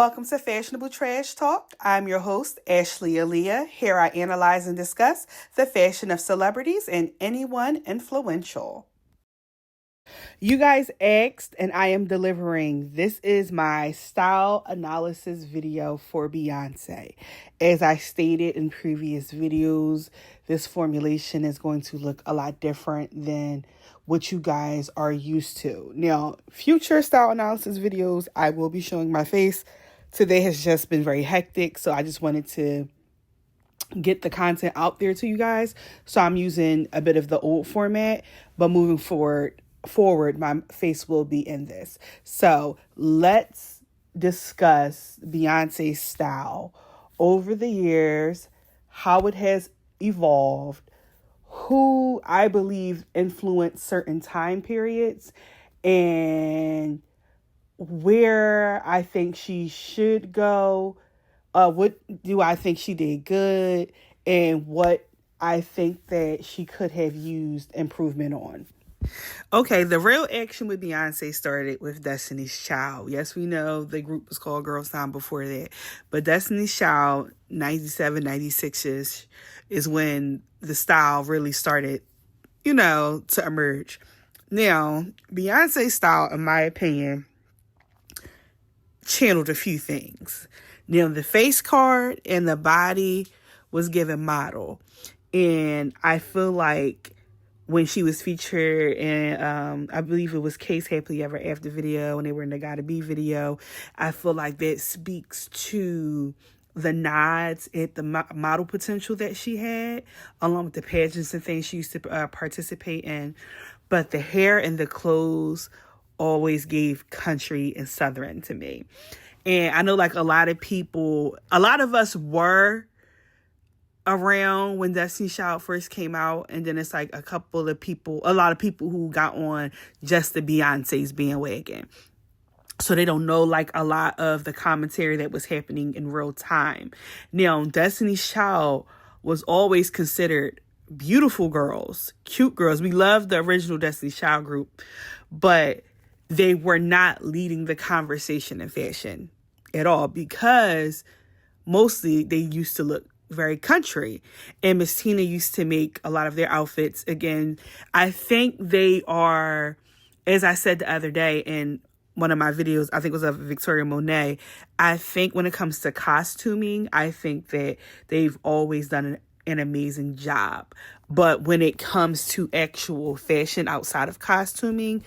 Welcome to Fashionable Trash Talk. I'm your host, Ashley Aliyah. Here I analyze and discuss the fashion of celebrities and anyone influential. You guys asked, and I am delivering. This is my style analysis video for Beyoncé. As I stated in previous videos, this formulation is going to look a lot different than what you guys are used to. Now, future style analysis videos, I will be showing my face. Today has just been very hectic, so I just wanted to get the content out there to you guys. So I'm using a bit of the old format, but moving forward, my face will be in this. So let's discuss Beyonce's style over the years, how it has evolved, who I believe influenced certain time periods, and where I think she should go, what do I think she did good, and what I think that she could have used improvement on. Okay, the real action with Beyonce started with Destiny's Child. Yes, we know the group was called Girls' Time before that, but Destiny's Child, 97, 96-ish, is when the style really started, to emerge. Now, Beyonce's style, in my opinion, channeled a few things. Now, the face card and the body was given model. And I feel like when she was featured in, I believe it was Case Happily Ever After video, when they were in the Gotta Be video, I feel like that speaks to the nods at the model potential that she had, along with the pageants and things she used to participate in. But the hair and the clothes always gave country and Southern to me. And I know like a lot of us were around when Destiny's Child first came out. And then it's like a lot of people who got on just the Beyonce's bandwagon. So they don't know like a lot of the commentary that was happening in real time. Now, Destiny's Child was always considered beautiful girls, cute girls. We loved the original Destiny's Child group, but they were not leading the conversation in fashion at all, because mostly they used to look very country. And Miss Tina used to make a lot of their outfits. Again, I think they are, as I said the other day in one of my videos, I think it was of Victoria Monet, I think when it comes to costuming, I think that they've always done an amazing job. But when it comes to actual fashion outside of costuming,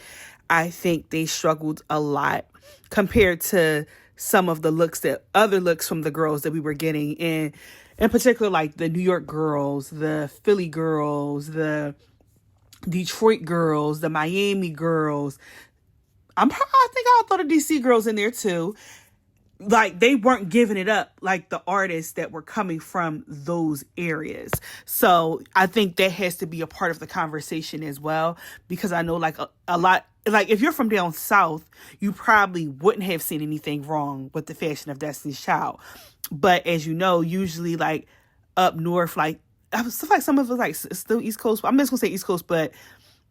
I think they struggled a lot compared to some of the other looks from the girls that we were getting in particular, like the New York girls, the Philly girls, the Detroit girls, the Miami girls. I think I'll throw the DC girls in there too. Like, they weren't giving it up like the artists that were coming from those areas. So I think that has to be a part of the conversation as well, because I know like a lot, like if you're from down south, you probably wouldn't have seen anything wrong with the fashion of Destiny's Child. But as you know, usually like up north, like I feel like some of us like still East Coast. I'm just gonna say East Coast, but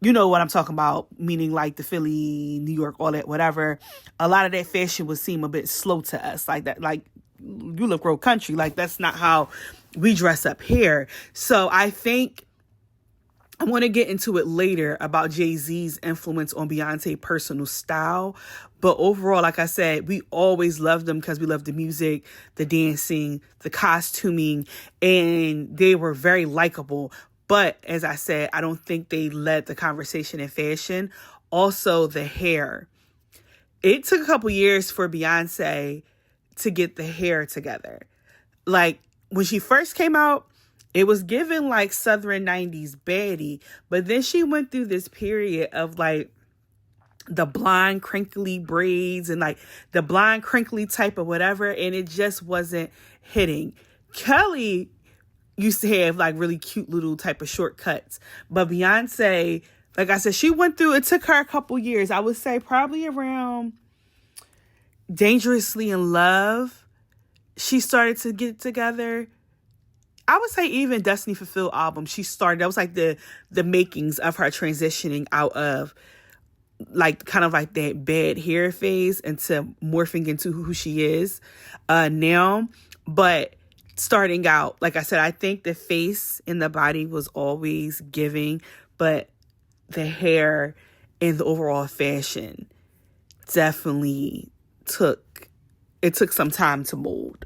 you know what I'm talking about, meaning like the Philly, New York, all that, whatever. A lot of that fashion would seem a bit slow to us. Like that, like you look real country. Like that's not how we dress up here. So I think I want to get into it later about Jay-Z's influence on Beyonce's personal style. But overall, like I said, we always loved them because we loved the music, the dancing, the costuming, and they were very likable. But as I said, I don't think they led the conversation in fashion. Also, the hair. It took a couple years for Beyonce to get the hair together. Like, when she first came out, it was given like Southern 90s baddie. But then she went through this period of like the blonde crinkly braids and like the blonde crinkly type of whatever. And it just wasn't hitting. Kelly used to have like really cute little type of shortcuts. But Beyonce, like I said, she went through, it took her a couple years. I would say probably around Dangerously in Love, she started to get together. I would say even Destiny Fulfilled album, she started, that was like the makings of her transitioning out of like kind of like that bad hair phase into morphing into who she is now. But starting out, like I said, I think the face and the body was always giving, but the hair and the overall fashion definitely took some time to mold.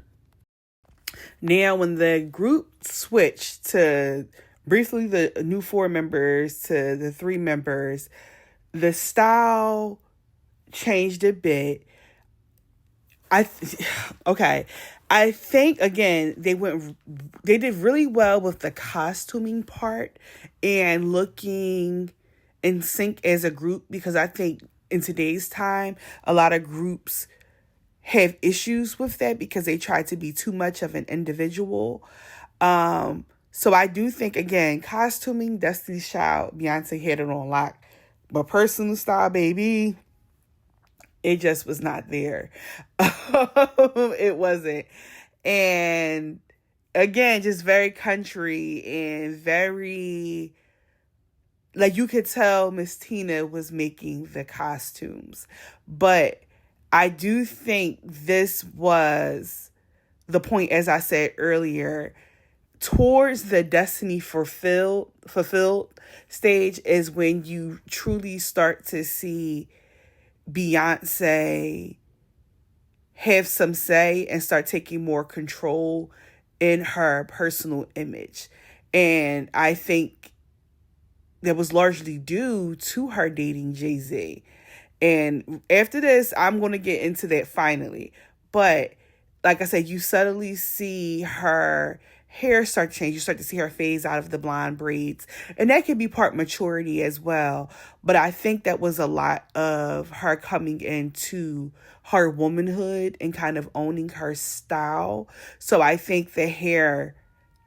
Now, when the group switched to briefly the new 4 members to the 3 members, the style changed a bit. Okay. I think again they did really well with the costuming part and looking in sync as a group, because I think in today's time a lot of groups have issues with that because they try to be too much of an individual. So I do think, again, costuming, Destiny's Child, Beyonce had it on lock. But personal style, baby, it just was not there. It wasn't. And again, just very country and very, like, you could tell Miss Tina was making the costumes. But I do think this was the point, as I said earlier, towards the Destiny fulfilled stage is when you truly start to see Beyonce have some say and start taking more control in her personal image. And I think that was largely due to her dating Jay-Z. And after this, I'm going to get into that finally. But like I said, you subtly see her hair start to change. You start to see her phase out of the blonde braids. And that can be part maturity as well. But I think that was a lot of her coming into her womanhood and kind of owning her style. So I think the hair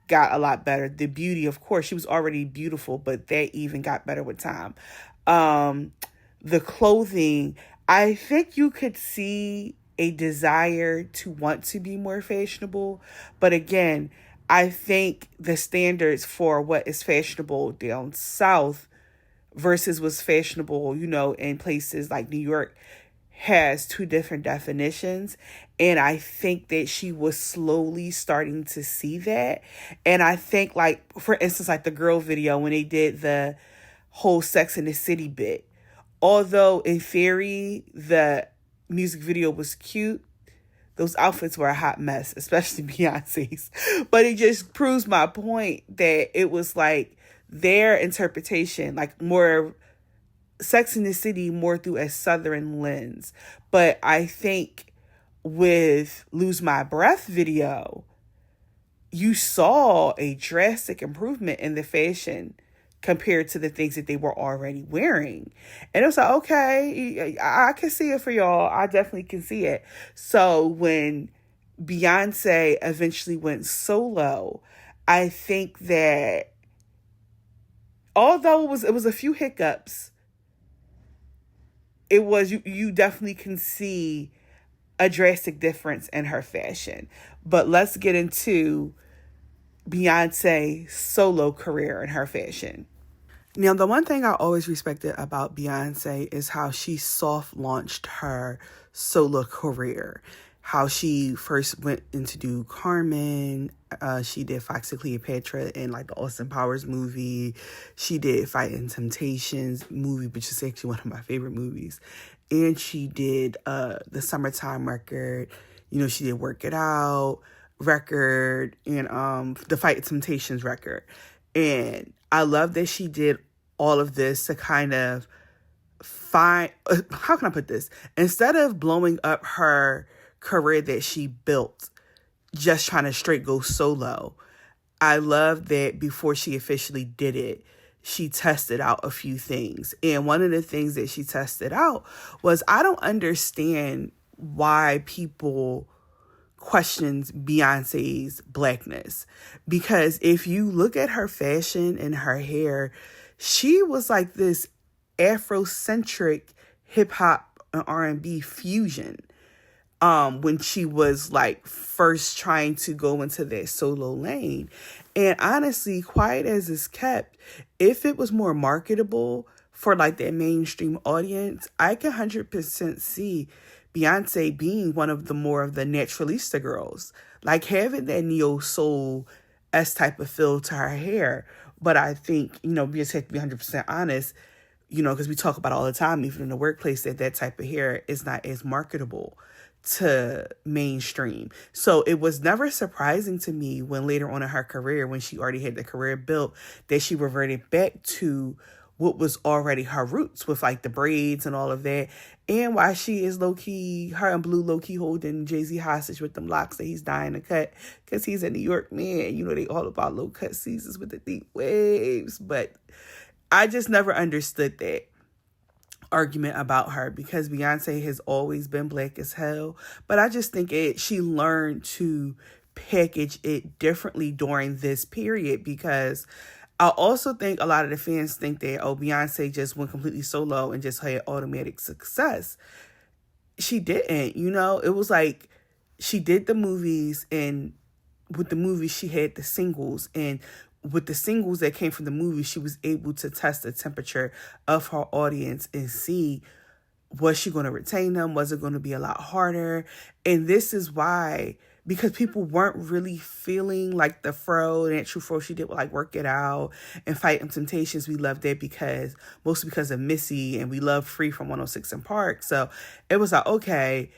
got a lot better. The beauty, of course, she was already beautiful, but that even got better with time. The clothing, I think you could see a desire to want to be more fashionable. But again, I think the standards for what is fashionable down south versus what's fashionable, in places like New York has 2 different definitions. And I think that she was slowly starting to see that. And I think, like, for instance, like the girl video when they did the whole Sex and the City bit, although in theory the music video was cute, those outfits were a hot mess, especially Beyonce's. But it just proves my point that it was like their interpretation, like more Sex in the City, more through a Southern lens. But I think with Lose My Breath video, you saw a drastic improvement in the fashion compared to the things that they were already wearing. And it was like, okay, I can see it for y'all. I definitely can see it. So when Beyonce eventually went solo, I think that although it was a few hiccups, it was, you definitely can see a drastic difference in her fashion. But let's get into Beyonce's solo career and her fashion. Now, the one thing I always respected about Beyonce is how she soft launched her solo career. How she first went in to do Carmen. She did Fox and Cleopatra in like the Austin Powers movie. She did Fighting Temptations movie, which is actually one of my favorite movies. And she did the Summertime record. She did Work It Out record and the Fighting Temptations record. And I love that she did all of this to kind of find, how can I put this? Instead of blowing up her career that she built, just trying to straight go solo, I love that before she officially did it, she tested out a few things. And one of the things that she tested out was, I don't understand why people questions Beyonce's blackness, because if you look at her fashion and her hair, she was like this Afrocentric hip hop and R&B fusion when she was like first trying to go into that solo lane. And honestly, quiet as it's kept, if it was more marketable for like that mainstream audience, I can 100% see Beyonce being one of the more of the naturalista girls, like having that neo soul S type of feel to her hair. But I think, we just have to be 100% honest, because we talk about all the time, even in the workplace, that type of hair is not as marketable to mainstream. So it was never surprising to me when later on in her career, when she already had the career built, that she reverted back to what was already her roots with like the braids and all of that. And why she is low-key, her and Blue low-key holding Jay-Z hostage with them locks that he's dying to cut because he's a New York man. They all about low-cut seasons with the deep waves. But I just never understood that argument about her because Beyonce has always been black as hell. But I just think she learned to package it differently during this period, because I also think a lot of the fans think that, Beyonce just went completely solo and just had automatic success. She didn't, It was like she did the movies, and with the movies she had the singles, and with the singles that came from the movie, she was able to test the temperature of her audience and see, was she going to retain them? Was it going to be a lot harder? And this is why, because people weren't really feeling like the fro, that true fro she did with like Work It Out and Fighting Temptations. We loved it mostly because of Missy, and we loved Free from 106 in Park. So it was like, okay,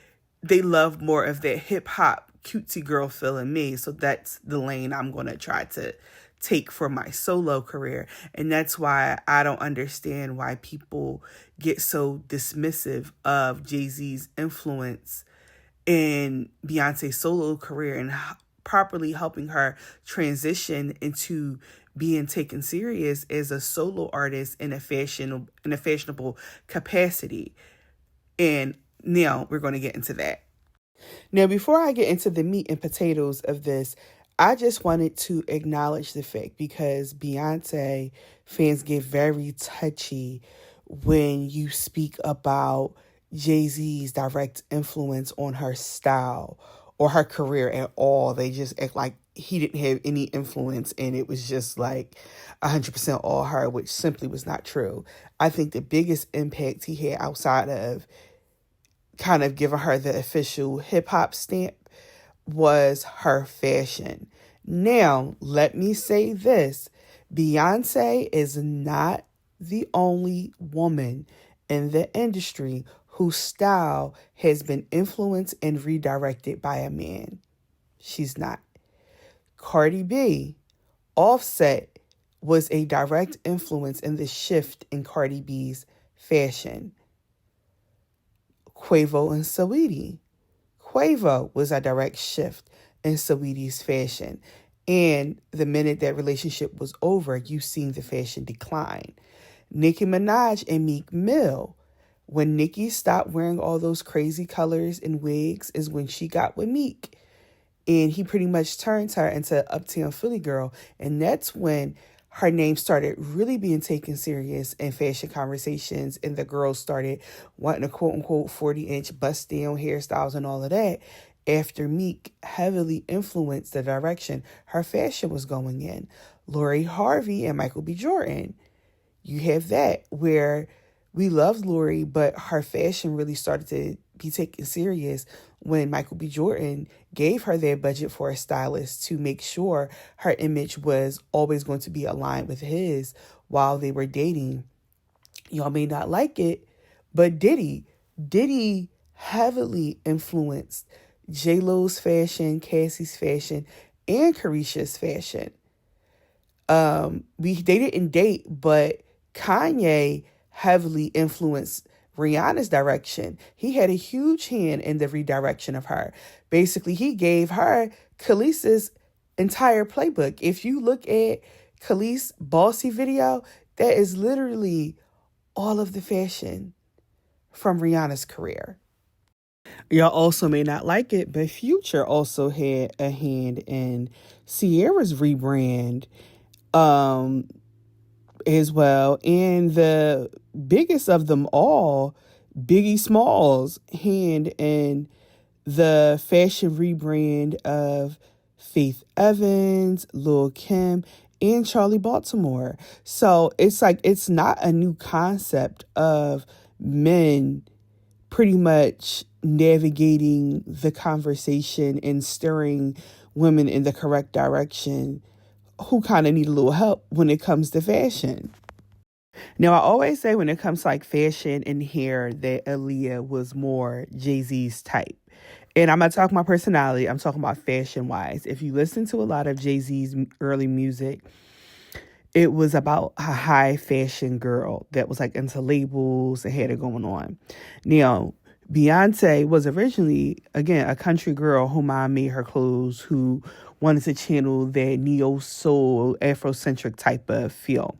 they love more of that hip hop cutesy girl feel in me. So that's the lane I'm going to try to take for my solo career. And that's why I don't understand why people get so dismissive of Jay-Z's influence in Beyonce's solo career and properly helping her transition into being taken serious as a solo artist in a fashionable capacity. And now we're going to get into that. Now, before I get into the meat and potatoes of this, I just wanted to acknowledge the fact, because Beyonce fans get very touchy when you speak about Jay-Z's direct influence on her style or her career at all. They just act like he didn't have any influence and it was just like 100% all her, which simply was not true. I think the biggest impact he had, outside of kind of giving her the official hip-hop stamp, was her fashion. Now, let me say this. Beyonce is not the only woman in the industry whose style has been influenced and redirected by a man. She's not. Cardi B, Offset was a direct influence in the shift in Cardi B's fashion. Quavo and Saweetie. Quavo was a direct shift in Saweetie's fashion. And the minute that relationship was over, you seen the fashion decline. Nicki Minaj and Meek Mill. When Nicki stopped wearing all those crazy colors and wigs is when she got with Meek. And he pretty much turns her into Uptown Philly girl. And that's when her name started really being taken serious in fashion conversations, and the girls started wanting a quote-unquote 40-inch bust-down hairstyles and all of that, after Meek heavily influenced the direction her fashion was going in. Lori Harvey and Michael B. Jordan. You have that, where we loved Lori, but her fashion really started to be taken serious when Michael B. Jordan gave her their budget for a stylist to make sure her image was always going to be aligned with his while they were dating. Y'all may not like it, but Diddy heavily influenced J-Lo's fashion, Cassie's fashion, and Carisha's fashion. They didn't date, but Kanye heavily influenced Rihanna's direction. He had a huge hand in the redirection of her. Basically, he gave her Khaleesi's entire playbook. If you look at Khalees' Bossy video, that is literally all of the fashion from Rihanna's career. Y'all also may not like it, but Future also had a hand in Ciara's rebrand as well. And the biggest of them all, Biggie Smalls' hand in the fashion rebrand of Faith Evans, Lil' Kim, and Charlie Baltimore. So it's like, it's not a new concept of men pretty much navigating the conversation and steering women in the correct direction who kind of need a little help when it comes to fashion. Now, I always say when it comes to like fashion and hair that Aliyah was more Jay-Z's type. And I'm not talking about personality, I'm talking about fashion wise. If you listen to a lot of Jay-Z's early music, it was about a high fashion girl that was like into labels and had it going on. Now, Beyonce was originally, again, a country girl who mom made her clothes, who wanted to channel that neo soul, Afrocentric type of feel.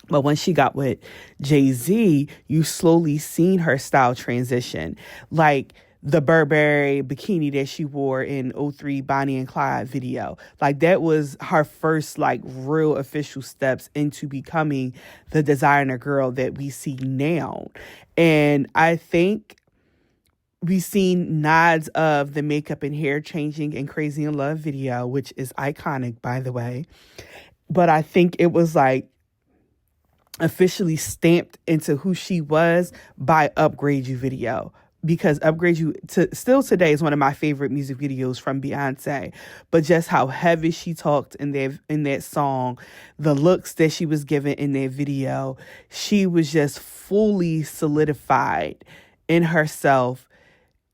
But when she got with Jay-Z, you slowly seen her style transition. Like the Burberry bikini that she wore in '03 Bonnie and Clyde video. Like that was her first like real official steps into becoming the designer girl that we see now. And I think we've seen nods of the makeup and hair changing in Crazy in Love video, which is iconic, by the way. But I think it was like officially stamped into who she was by Upgrade You video, because Upgrade You still today is one of my favorite music videos from Beyonce. But just how heavy she talked in that song, the looks that she was given in that video, she was just fully solidified in herself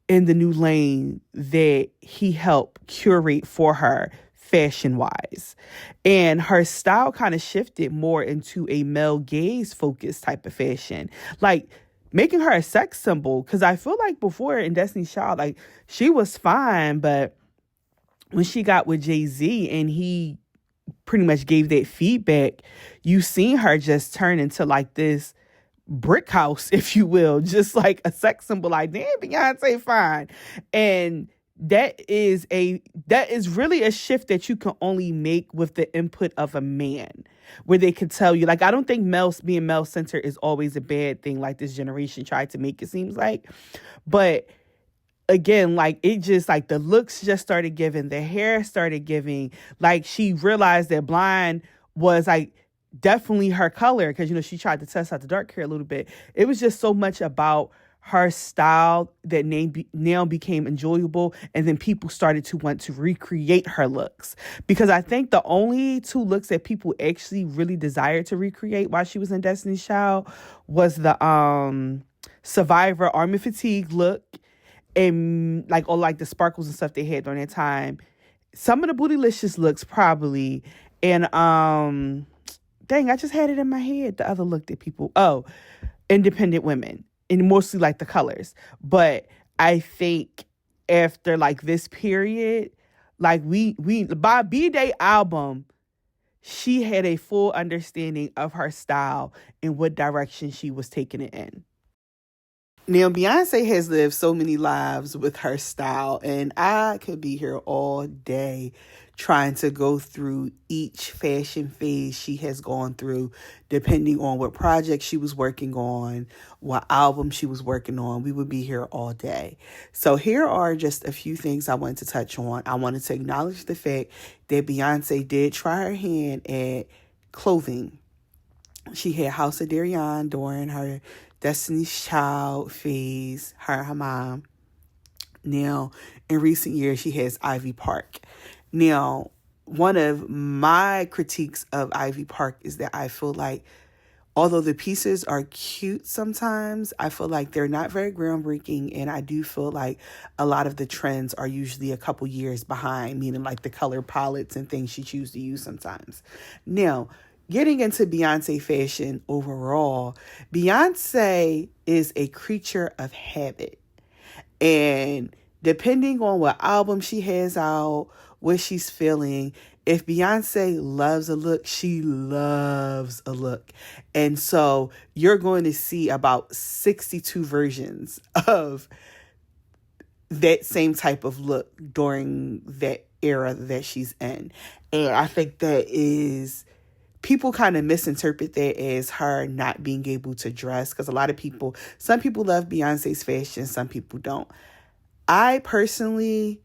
in the new lane that he helped curate for her fashion wise. And her style kind of shifted more into a male gaze focused type of fashion, like making her a sex symbol. Because I feel like before in Destiny's Child, like she was fine, but when she got with Jay-Z and he pretty much gave that feedback, you seen her just turn into like this brick house, if you will, just like a sex symbol. Like, damn, Beyonce fine. And that is really a shift that you can only make with the input of a man, where they can tell you, like, I don't think being male centered is always a bad thing, like this generation tried to make it seems like. But again, like, it just, like, the looks just started giving, the hair started giving. Like, she realized that blonde was like definitely her color, because, you know, she tried to test out the dark hair a little bit. It was just so much about her style that now became enjoyable, and then people started to want to recreate her looks. Because I think the only two looks that people actually really desired to recreate while she was in Destiny's Child was the Survivor Army Fatigue look, and like all like the sparkles and stuff they had during that time. Some of the Bootylicious looks probably, and dang, I just had it in my head. The other look that people, Independent Women. And mostly like the colors. But I think after like this period, like we by B-Day album, she had a full understanding of her style and what direction she was taking it in. Now, Beyonce has lived so many lives with her style, and I could be here all day trying to go through each fashion phase she has gone through, depending on what project she was working on, what album she was working on. We would be here all day. So here are just a few things I wanted to touch on. I wanted to acknowledge the fact that Beyonce did try her hand at clothing. She had House of Darion during her Destiny's Child phase, her and her mom. Now, in recent years, she has Ivy Park. Now, one of my critiques of Ivy Park is that I feel like, although the pieces are cute sometimes, I feel like they're not very groundbreaking, and I do feel like a lot of the trends are usually a couple years behind, meaning like the color palettes and things she chooses to use sometimes. Now, getting into Beyonce fashion overall, Beyonce is a creature of habit. And depending on what album she has out, what she's feeling, if Beyonce loves a look, she loves a look. And so you're going to see about 62 versions of that same type of look during that era that she's in. And I think that is, people kind of misinterpret that as her not being able to dress, because some people love Beyonce's fashion, some people don't. I personally,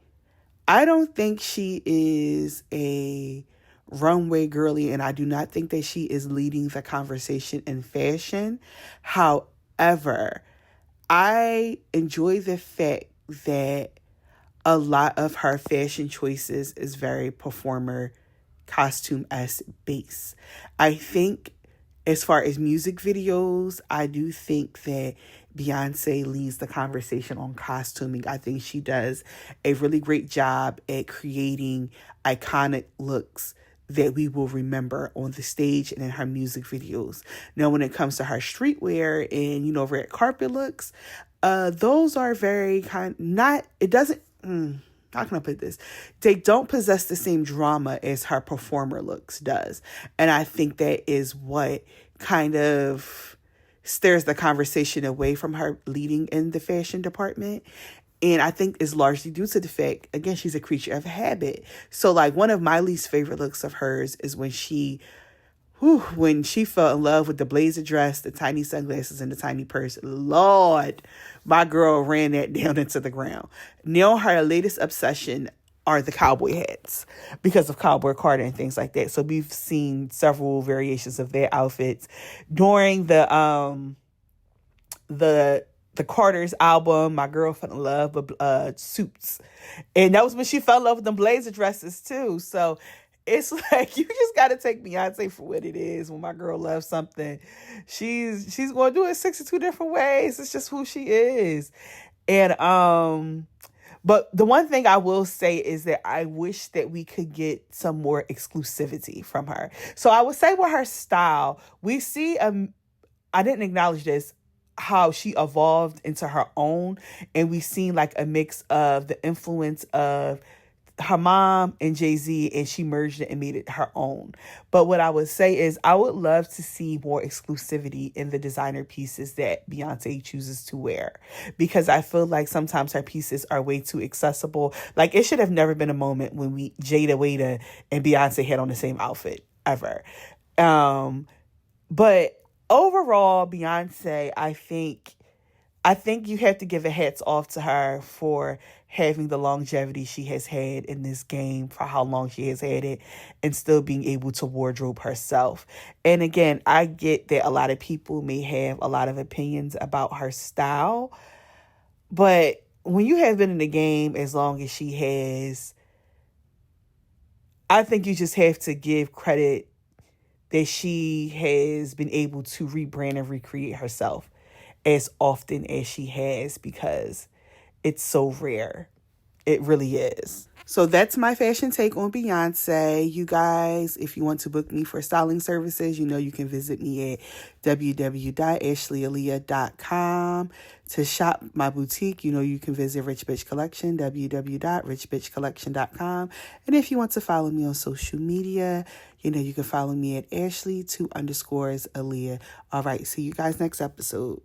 I don't think she is a runway girly, and I do not think that she is leading the conversation in fashion. However, I enjoy the fact that a lot of her fashion choices is very performer costume-esque base. I think as far as music videos, I do think that Beyoncé leads the conversation on costuming. I think she does a really great job at creating iconic looks that we will remember on the stage and in her music videos. Now, when it comes to her streetwear and, red carpet looks, those are very how can I put this? They don't possess the same drama as her performer looks does. And I think that is what kind of steers the conversation away from her leading in the fashion department. And I think it's largely due to the fact, again, she's a creature of habit. So like one of my least favorite looks of hers is when she fell in love with the blazer dress, the tiny sunglasses, and the tiny purse. Lord, my girl ran that down into the ground. Now her latest obsession are the cowboy hats because of Cowboy Carter and things like that. So we've seen several variations of their outfits during the Carter's album. My girl fell in love with suits, and that was when she fell in love with them blazer dresses too. So it's like you just got to take Beyonce for what it is. When my girl loves something, she's going to do it 62 different ways. It's just who she is. And but the one thing I will say is that I wish that we could get some more exclusivity from her. So I would say with her style, we see I didn't acknowledge this, how she evolved into her own, and we've seen like a mix of the influence of her mom and Jay-Z, and she merged it and made it her own. But what I would say is I would love to see more exclusivity in the designer pieces that Beyonce chooses to wear, because I feel like sometimes her pieces are way too accessible. Like it should have never been a moment when Jada Waiter and Beyonce had on the same outfit ever. But overall, Beyonce, I think you have to give a hats off to her for having the longevity she has had in this game, for how long she has had it, and still being able to wardrobe herself. And again, I get that a lot of people may have a lot of opinions about her style, but when you have been in the game as long as she has, I think you just have to give credit that she has been able to rebrand and recreate herself as often as she has, because it's so rare. It really is. So that's my fashion take on Beyonce. You guys, if you want to book me for styling services, you can visit me at www.ashleyaliyah.com. To shop my boutique, you can visit Rich Bitch Collection, www.richbitchcollection.com. And if you want to follow me on social media, you can follow me at Ashley2_Aliyah. All right, see you guys next episode.